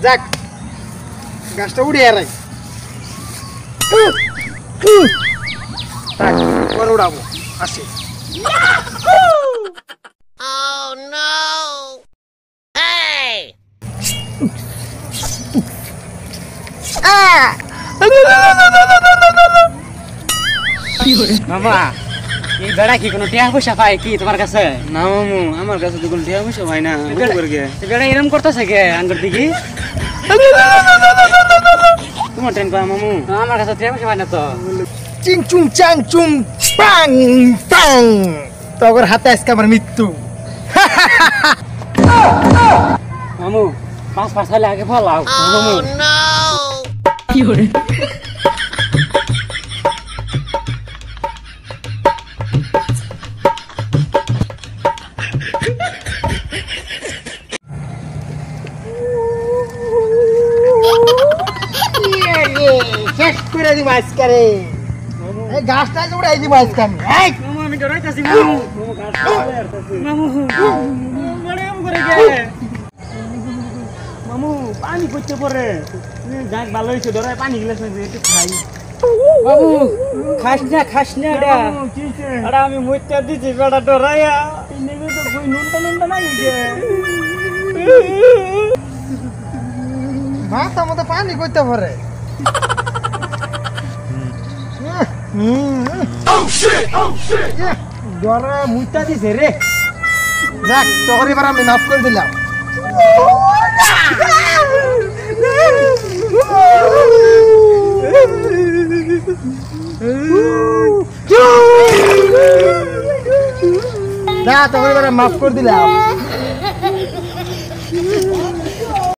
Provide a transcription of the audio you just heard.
যাক গাছটা উড়ে এরাই পরে উড়াবো আসি মামা এই বেড়া কি কোনো টিয়া পয়সা পায় কি তোমার কাছে? না মামু আমার কাছে তো কোনো টিয়া পয়সা হয় না বেড়া এরম করতেছে কে আঙ্গুর দিকে? তোমার ট্রেন পায় মামু? আমার কাছে টিয়া পয়সা পায় না তো। চিং চুং চাং চুং পাং পাং তগর হাতে আজকে আমার মৃত্যু মামু 5 ছয়লে আগে ফলাও মামু। কি করে শেষ করে দিব আজকে রে এই গাছটা উড়াই দিব আজকে আমি মামু আমি ডরাইতাছি মামু মামু মামু পানি করতে পরে যাক ভালো হয়েছে ডরাই পানি গিলাস একটু খাই বাবু খাস না এটা আরে আমি মইতে দিছি বেটা ডরাইয়া নেবে তো কই নুনটা নাই যে মাথা মতো পানি করতে পারে ডরা মুইতা দিছে রে যাক তখন এবার আমি মাফ করে দিলাম না তখন এবার মাফ করে দিলাম